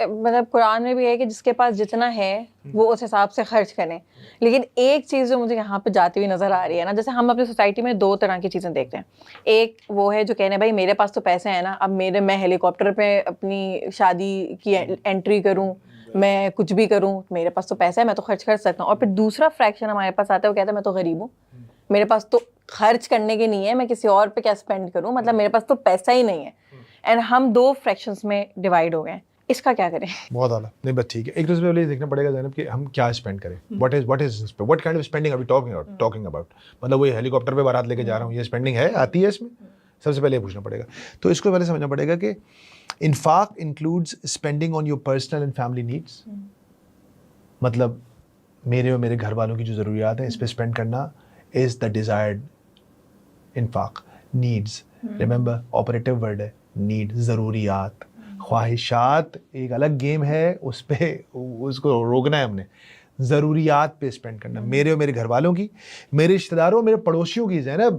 مطلب قرآن میں بھی ہے کہ جس کے پاس جتنا ہے وہ اس حساب سے خرچ کریں. لیکن ایک چیز جو مجھے یہاں پہ جاتی ہوئی نظر آ رہی ہے نا, جیسے ہم اپنی سوسائٹی میں 2 طرح کی چیزیں دیکھتے ہیں. ایک وہ ہے جو کہنے بھائی میرے پاس تو پیسے ہیں نا, اب میں ہیلی کاپٹر پہ اپنی شادی کی انٹری کروں, میں کچھ بھی کروں, میرے پاس تو پیسہ ہے, میں تو خرچ کر سکتا ہوں. اور پھر دوسرا فریکشن ہمارے پاس آتا ہے, وہ کہتا ہے میں تو غریب ہوں, میرے پاس تو خرچ کرنے کے نہیں ہے, میں کسی اور پہ کیا اسپینڈ کروں, مطلب میرے پاس تو پیسہ ہی نہیں ہے. اینڈ ہم 2 فریکشنز میں ڈیوائڈ ہو گئے ہیں. اس کا کیا کریں؟ بہت اعلیٰ. نہیں بس ٹھیک ہے, ایک دوسرے پہ یہ دیکھنا پڑے گا زینب کہ ہم کیا اسپینڈ کریں. What kind of spending are we talking about. مطلب وہ ہیلی کاپٹر پہ بارات لے کے جا رہا ہوں, یہ اسپینڈنگ ہے, آتی ہے اس میں؟ سب سے پہلے یہ پوچھنا پڑے گا. تو اس کو پہلے سمجھنا پڑے گا کہ انفاق includes spending on your personal and family needs. مطلب میرے اور میرے گھر والوں کی جو ضروریات ہیں اس پہ اسپینڈ کرنا از دا ڈیزائرڈ انفاق. نیڈز, ریممبر آپریٹو ورڈ ہے نیڈ, ضروریات. خواہشات ایک الگ گیم ہے, اس پہ اس کو روکنا ہے ہم نے. ضروریات پہ اسپینڈ کرنا, میرے اور میرے گھر والوں کی, میرے رشتہ داروں اور میرے پڑوسیوں کی. زینب,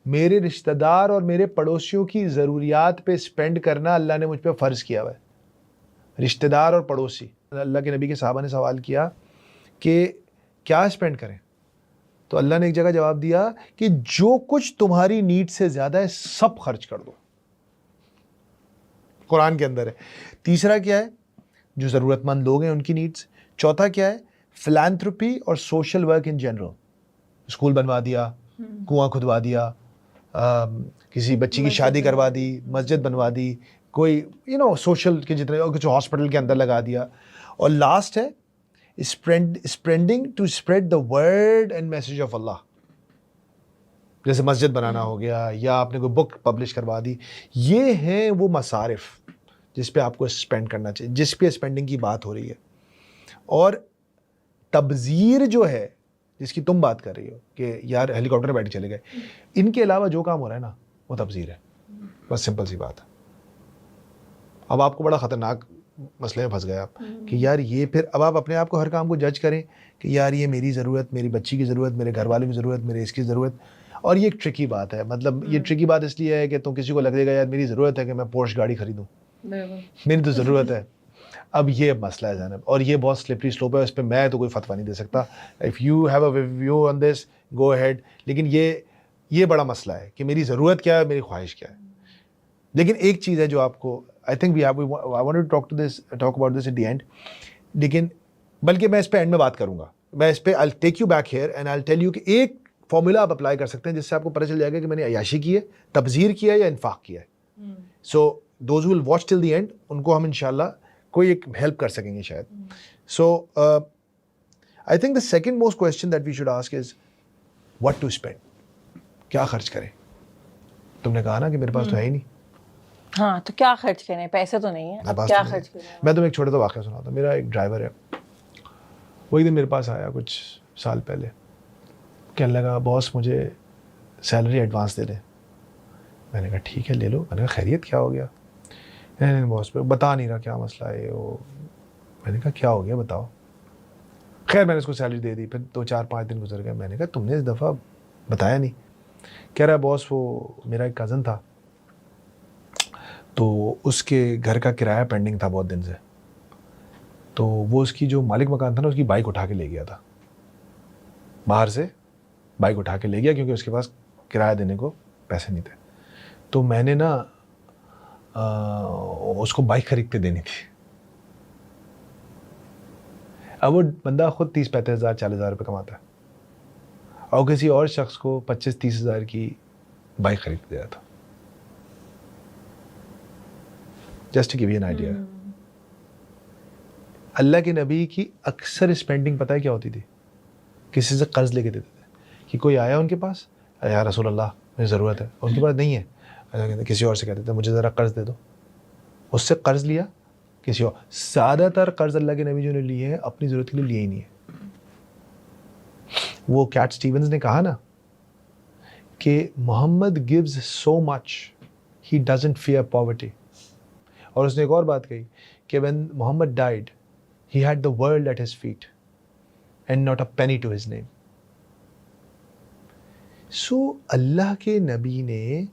میرے رشتہ دار اور میرے پڑوسیوں کی ضروریات پہ اسپینڈ کرنا اللہ نے مجھ پہ فرض کیا ہوا ہے. رشتہ دار اور پڑوسی. اللہ کے نبی کے صحابہ نے سوال کیا کہ کیا اسپینڈ کریں, تو اللہ نے ایک جگہ جواب دیا کہ جو کچھ تمہاری نیڈ سے زیادہ ہے سب خرچ کر دو. قرآن کے اندر ہے. تیسرا کیا ہے, جو ضرورت مند لوگ ہیں ان کی نیڈس. چوتھا کیا ہے, فلانتھروپی اور social work in general. School بنوا دیا, کنواں کھدوا دیا, کسی بچی کی شادی کروا دی, مسجد بنوا دی, کوئی سوشل کے جتنے, اور کچھ ہاسپٹل کے اندر لگا دیا. اور لاسٹ ہے spending to spread the word and message of Allah. جیسے مسجد بنانا ہو گیا, یا آپ نے کوئی بک پبلش کروا دی. یہ ہیں وہ مصارف جس پہ آپ کو اسپینڈ کرنا چاہیے, جس پہ اسپینڈنگ کی بات ہو رہی ہے. اور تبذیر جو ہے جس کی تم بات کر رہی ہو کہ یار ہیلی کاپٹر میں بیٹھ چلے گئے, ان کے علاوہ جو کام ہو رہا ہے نا وہ تبذیر ہے. بس سمپل سی بات ہے. اب آپ کو بڑا خطرناک مسئلے میں پھنس گئے آپ کہ یار یہ, پھر اب آپ اپنے آپ کو ہر کام کو جج کریں کہ یار یہ میری ضرورت, میری بچی کی ضرورت, میرے گھر والوں کی ضرورت, میرے اس کی ضرورت. اور یہ ایک ٹرکی بات ہے. مطلب یہ ٹرکی بات اس لیے ہے کہ کسی کو لگے گا یار میری ضرورت ہے کہ میں پورش گاڑی خریدوں, میری تو ضرورت ہے. اب یہ مسئلہ ہے زینب, اور یہ بہت سلپری سلوپ ہے, اس پہ میں تو کوئی فتویٰ نہیں دے سکتا. If you have a view on this go ahead. لیکن یہ بڑا مسئلہ ہے کہ میری ضرورت کیا ہے, میری خواہش کیا ہے. لیکن ایک چیز ہے جو آپ کو I think I wanted to talk about this at the end. لیکن بلکہ میں اس پہ اینڈ میں بات کروں گا. میں اس پہ I'll take you back here and I'll tell you کہ ایک فارمولا آپ اپلائی کر سکتے ہیں جس سے آپ کو پتہ چل جائے گا کہ میں نے عیاشی کی ہے, تبذیر کیا ہے یا انفاق کیا ہے. So those will watch till the end, ان کو ہم انشاءاللہ کوئی ایک ہیلپ کر سکیں گے شاید. So I think the second most question that we should ask is what to spend. کیا خرچ کریں؟ تم نے کہا نا کہ میرے پاس تو ہے ہی نہیں. ہاں, تو کیا خرچ کریں, پیسے تو نہیں ہے, اب کیا خرچ کریں. میں تمہیں ایک چھوٹا سا واقعہ سناتا ہوں. میرا ایک ڈرائیور ہے, وہ ایک دن میرے پاس آیا کچھ سال پہلے, کہنے لگا باس مجھے سیلری ایڈوانس دے دیں. میں نے کہا ٹھیک ہے لے لو. میں نے کہا خیریت کیا ہو گیا؟ نہیں باس بتا نہیں رہا کیا مسئلہ ہے وہ. میں نے کہا کیا ہو گیا بتاؤ. خیر میں نے اس کو سیلری دے دی. پھر 2-4-5 دن گزر گئے. میں نے کہا تم نے اس دفعہ بتایا نہیں. کہہ رہا ہے باس وہ میرا ایک کزن تھا, تو اس کے گھر کا کرایہ پینڈنگ تھا بہت دن سے, تو وہ اس کی جو مالک مکان تھا نا اس کی بائک اٹھا کے لے گیا تھا. باہر سے بائک اٹھا کے لے گیا کیونکہ اس کے پاس کرایہ دینے کو پیسے نہیں تھے. تو میں نے نا اس کو بائک خرید کے دینی تھی. اب وہ بندہ خود 30-35 ہزار 40 ہزار روپے کماتا ہے, اور کسی اور شخص کو 25-30 ہزار کی بائک خرید کے دیا تھا. Just to give you an idea. Allah کے نبی کی اکثر اسپینڈنگ پتہ ہے کیا ہوتی تھی؟ کسی سے قرض لے کے دیتے تھے کہ کوئی آیا ان کے پاس, یا رسول اللہ مجھے ضرورت ہے, ان کے پاس نہیں ہے, کسی اور سے کہتے تھے مجھے ذرا قرض دے دو. اس سے قرض لیا کسی اور. زیادہ تر قرض اللہ کے نبی جو نے لیے ہیں اپنی ضرورت کے لیے لیے ہی نہیں ہے. وہ کیٹ اسٹیونز نے کہا نا کہ محمد gives so much he doesn't fear poverty. اور اس نے ایک اور بات کہی کہ when Muhammad died he had the world at his feet and not a penny to his name. So اللہ کے نبی نے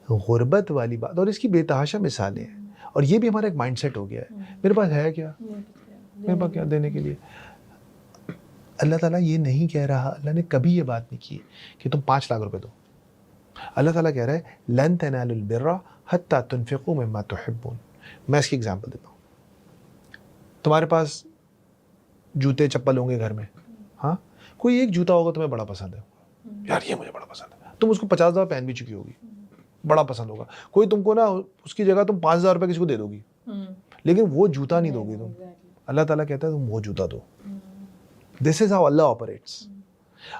غربت والی بات, اور اس کی بے تحاشا مثالیں ہیں, اور یہ بھی ہمارا ایک مائنڈ سیٹ ہو گیا ہے, میرے پاس ہے کیا, میرے پاس کیا دینے کے لیے. اللہ تعالیٰ یہ نہیں کہہ رہا, اللہ نے کبھی یہ بات نہیں کی کہ تم 5 لاکھ روپے دو. اللہ تعالیٰ کہہ رہا ہے لن تنالوا البر حتى تنفقوا مما تحبون. میں اس کی اگزامپل دیتا ہوں. تمہارے پاس جوتے چپل ہوں گے گھر میں, ہاں, کوئی ایک جوتا ہوگا تمہیں بڑا پسند ہے, یار یہ مجھے بڑا پسند ہے, تم اس کو 50 دفعہ پہن بھی چکی ہوگی, بڑا پسند ہوگا. کوئی تم کو نا اس کی جگہ تم 5,000 روپے کسی کو دے دو گی, لیکن وہ جوتا نہیں دو گی تم. اللہ تعالیٰ کہتا ہے تم وہ جوتا دو. دس از ہاؤ اللہ آپریٹس.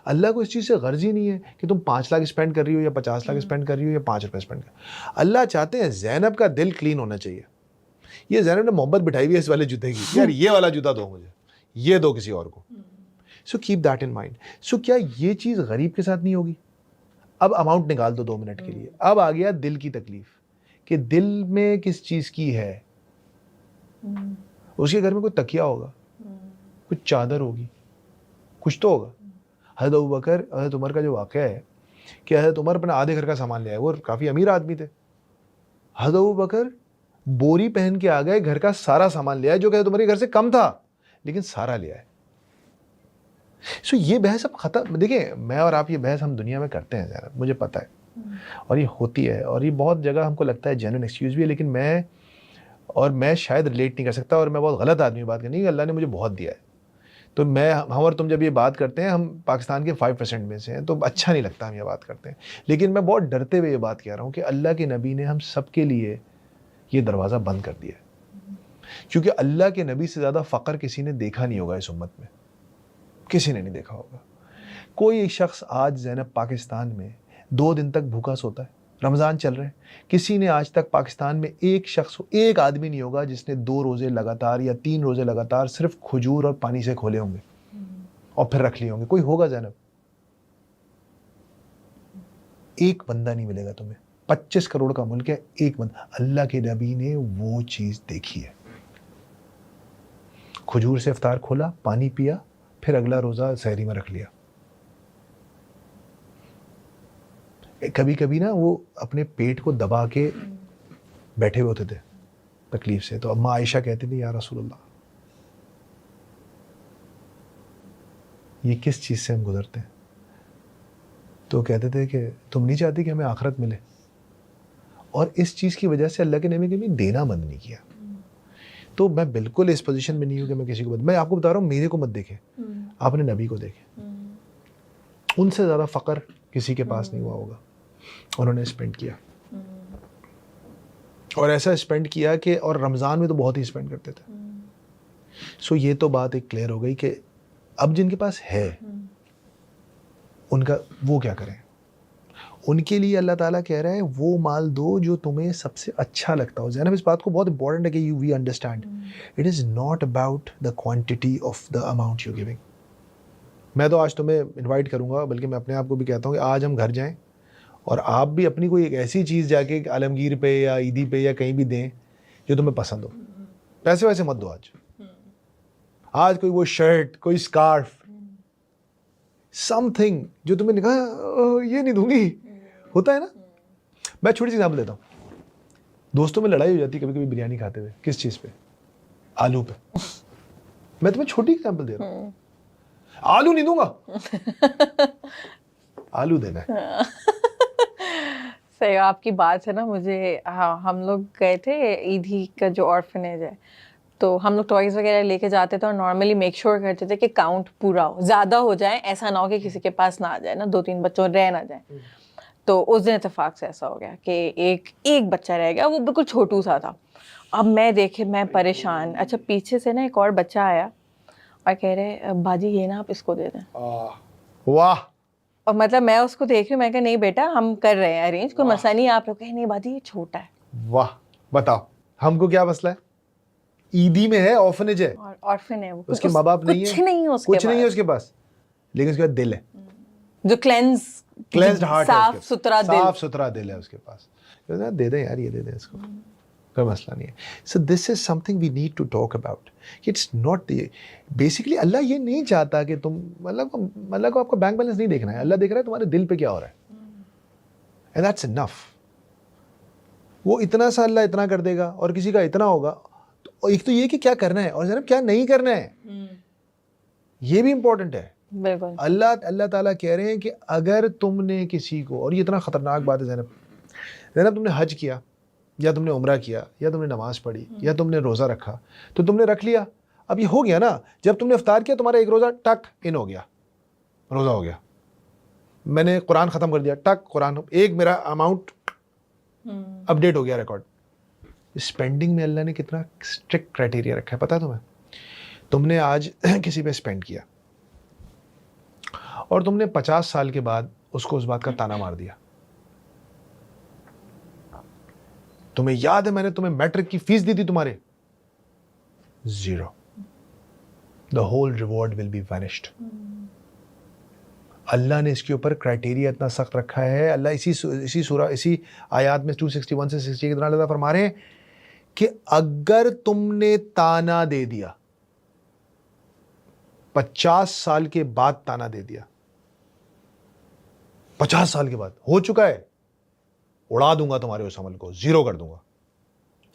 اللہ کو اس چیز سے غرض ہی نہیں ہے کہ تم 5 لاکھ اسپینڈ کر رہی ہو یا 50 لاکھ اسپینڈ کر رہی ہو یا 5 روپے اسپینڈ کر. اللہ چاہتے ہیں زینب کا دل کلین ہونا چاہیے. یہ زینب نے محبت بٹھائی ہوئی ہے اس والے جوتے کی, یار یہ والا جوتا دو مجھے, یہ دو کسی اور کو. So keep that in mind. So کیا یہ چیز غریب کے ساتھ نہیں ہوگی؟ اب اماؤنٹ نکال دو 2 منٹ کے لیے. اب آ گیا دل کی تکلیف کہ دل میں کس چیز کی ہے. اس کے گھر میں کوئی تکیہ ہوگا, کچھ چادر ہوگی, کچھ تو ہوگا. حضرت ابوبکر, حضرت عمر کا جو واقعہ ہے کہ حضرت عمر اپنے آدھے گھر کا سامان لے آئے, وہ کافی امیر آدمی تھے. حضرت ابوبکر بوری پہن کے آ گئے, گھر کا سارا سامان لے آئے جو کہ حضرت عمر کے گھر سے کم تھا, لیکن سارا لے آئے. سو یہ بحث اب ختم. دیکھیں میں اور آپ یہ بحث ہم دنیا میں کرتے ہیں ذرا, مجھے پتہ ہے, اور یہ ہوتی ہے, اور یہ بہت جگہ ہم کو لگتا ہے جینوئن ایکسکیوز بھی ہے, لیکن میں شاید ریلیٹ نہیں کر سکتا, اور میں بہت غلط آدمی بات کرنی کہ اللہ نے مجھے بہت دیا ہے. تو ہم اور تم جب یہ بات کرتے ہیں, ہم پاکستان کے 5% میں سے ہیں, تو اچھا نہیں لگتا ہم یہ بات کرتے ہیں, لیکن میں بہت ڈرتے ہوئے یہ بات کہہ رہا ہوں کہ اللہ کے نبی نے ہم سب کے لیے یہ دروازہ بند کر دیا ہے. کیونکہ اللہ کے نبی سے زیادہ فقر کسی نے دیکھا نہیں ہوگا اس امت میں, کسی نے نہیں دیکھا ہوگا. کوئی ایک شخص آج زینب پاکستان میں 2 دن تک بھوکا سوتا ہے, رمضان چل رہے ہیں, کسی نے آج تک پاکستان میں ایک آدمی نہیں ہوگا جس نے 2 روزے لگاتار یا 3 روزے لگاتار صرف کھجور اور پانی سے کھولے ہوں گے اور پھر رکھ لیے ہوں گے. کوئی ہوگا زینب؟ ایک بندہ نہیں ملے گا تمہیں. 25 کروڑ کا ملک ہے, ایک بندہ. اللہ کے نبی نے وہ چیز دیکھی ہے. کھجور سے افطار کھولا, پانی پیا, پھر اگلا روزہ سحری میں رکھ لیا. کبھی کبھی نا وہ اپنے پیٹ کو دبا کے بیٹھے ہوتے تھے تکلیف سے, تو اماں عائشہ کہتی تھی یا رسول اللہ یہ کس چیز سے ہم گزرتے ہیں؟ تو کہتے تھے کہ تم نہیں چاہتی کہ ہمیں آخرت ملے, اور اس چیز کی وجہ سے اللہ کے نبی نے دینا بند نہیں کیا. تو میں بالکل اس پوزیشن میں نہیں ہوں کہ میں کسی کو میں آپ کو بتا رہا ہوں, میرے کو مت دیکھیں, آپ نے نبی کو دیکھیں. ان سے زیادہ فقر کسی کے پاس نہیں ہوا ہوگا, انہوں نے اسپینڈ کیا, اور ایسا اسپینڈ کیا کہ, اور رمضان میں تو بہت ہی اسپینڈ کرتے تھے. سو یہ تو بات ایک کلیئر ہو گئی کہ اب جن کے پاس ہے ان کا وہ کیا کریں. ان کے لیے اللہ تعالیٰ کہہ رہا ہے وہ مال دو جو تمہیں سب سے اچھا لگتا ہو. زینب اس بات کو بہت امپورٹنٹ ہے کہ we understand it is not about the quantity of the amount you giving. میں تو آج تمہیں انوائٹ کروں گا, بلکہ میں اپنے آپ کو بھی کہتا ہوں کہ آج ہم گھر جائیں اور آپ بھی اپنی کوئی ایک ایسی چیز جا کے عالمگیر پہ یا عیدی پہ یا کہیں بھی دیں جو تمہیں پسند ہو. پیسے ویسے مت دو آج کوئی وہ شرٹ, کوئی اسکارف, سم تھنگ جو تمہیں نے کہا یہ نہیں دوں گی. ہوتا ہے نا. میں چھوٹی سی ایگزامپل دیتا ہوں. دوستوں میں لڑائی ہو جاتی ہے کبھی کبھی بریانی کھاتے ہوئے. کس چیز پہ؟ آلو پہ. میں تمہیں چھوٹی ایگزامپل دے رہا ہوں. آلو نہیں دوں گا, آلو دینا ہے. صحیح. آپ کی بات سے نا مجھے, ہم لوگ گئے تھے عیدی کا جو آرفنیج ہے, تو ہم لوگ ٹوائز وغیرہ لے کے جاتے تھے اور نارملی میک شیور کرتے تھے کہ کاؤنٹ پورا ہو, زیادہ ہو جائے, ایسا نہ ہو کہ کسی کے پاس نہ آ جائے نا, 2-3 بچوں رہ نہ جائیں. تو اس دن اتفاق سے ایسا ہو گیا کہ ایک بچہ رہ گیا, وہ بالکل چھوٹو سا تھا. اب میں پریشان. اچھا پیچھے سے نا ایک اور بچہ آیا اور کہہ رہے باجی یہ نا آپ اس کو دے دیں. واہ. اور مطلب میں اس کو دیکھ رہی ہوں, میں کہا نہیں بیٹا ہم کر رہے ہیں ارینج, کوئی مسئلہ نہیں. آپ لوگ کہیں نہیں باجی یہ چھوٹا ہے. واہ. بتاؤ ہم کو کیا مسئلہ ہے؟ عیدی میں ہے, آرفنیج ہے, آرفن ہے, اس کے ماں باپ نہیں ہے, کچھ نہیں ہے اس کے پاس, لیکن اس کے پاس دل ہے جو کلینزڈ ہارٹ ہے, صاف ستھرا دل ہے اس کے پاس. دے دیں یار, یہ دے دیں اس کو, کوئی مسئلہ نہیں ہے. So this is something we need to talk about. It's not basically Allah یہ نہیں چاہتا کہ تم اللہ کو آپ کا بینک بیلنس نہیں دیکھنا ہے, اللہ دیکھ رہا ہے تمہارے دل پہ کیا ہو رہا ہے, اینڈ دیٹس انف. وہ اتنا سا اللہ اتنا کر دے گا اور کسی کا اتنا ہوگا. تو ایک تو یہ کہ کیا کرنا ہے اور جناب کیا نہیں کرنا ہے, یہ بھی امپورٹنٹ ہے. بالکل. اللہ تعالیٰ کہہ رہے ہیں کہ اگر تم نے کسی کو, اور یہ اتنا خطرناک بات ہے زینب, تم نے حج کیا یا تم نے عمرہ کیا یا تم نے نماز پڑھی یا تم نے روزہ رکھا, تو تم نے رکھ لیا, اب یہ ہو گیا نا. جب تم نے افطار کیا تمہارا ایک روزہ ٹک ان ہو گیا, روزہ ہو گیا. میں نے قرآن ختم کر دیا, ٹک قرآن, ایک میرا اماؤنٹ اپڈیٹ ہو گیا ریکارڈ. اسپینڈنگ میں اللہ نے کتنا اسٹرکٹ کرائٹیریا رکھا ہے پتہ ہے تمہیں. تم نے آج کسی پہ اسپینڈ کیا اور تم نے 50 سال کے بعد اس کو اس بات کا تانا مار دیا. تمہیں یاد ہے میں نے تمہیں میٹرک کی فیس دی تھی تمہارے, 0. The whole reward will be vanished. اللہ نے اس کے اوپر کرائٹیریا اتنا سخت رکھا ہے. اللہ اسی سورہ اسی آیات میں 261 سے 60 کے دوران اللہ فرما رہے ہیں کہ اگر تم نے تانا دے دیا, 50 سال کے بعد تانا دے دیا, 50 سال کے بعد ہو چکا ہے, اڑا دوں گا تمہارے اس عمل کو, 0 کر دوں گا.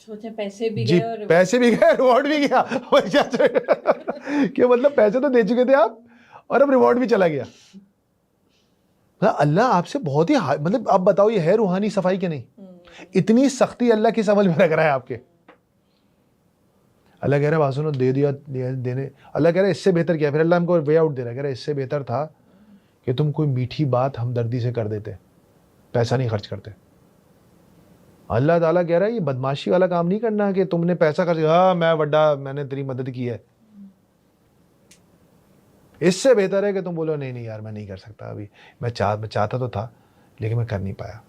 سوچیں پیسے بھی جی گئے, پیسے بھی گئے, ریوارڈ بھی گیا. کہ مطلب پیسے تو دے چکے تھے آپ اور اب ریوارڈ بھی چلا گیا. اللہ آپ سے بہت ہی مطلب اب بتاؤ یہ ہے روحانی صفائی کہ نہیں؟ اتنی سختی اللہ کس عمل میں رکھ رہا ہے آپ کے. اللہ کہہ رہا ہے بات سنو, دے دیا دینے, اللہ کہہ رہا ہے اس سے بہتر کیا, پھر اللہ ہم کو وے آؤٹ دے رہا ہے, کہہ رہا ہے اس سے بہتر تھا کہ تم کوئی میٹھی بات ہمدردی سے کر دیتے, پیسہ نہیں خرچ کرتے. اللہ تعالیٰ کہہ رہا ہے یہ بدماشی والا کام نہیں کرنا کہ تم نے پیسہ خرچ, ہاں میں وڈا میں نے تیری مدد کی ہے. اس سے بہتر ہے کہ تم بولو نہیں یار میں نہیں کر سکتا ابھی, میں چاہتا تو تھا لیکن میں کر نہیں پایا.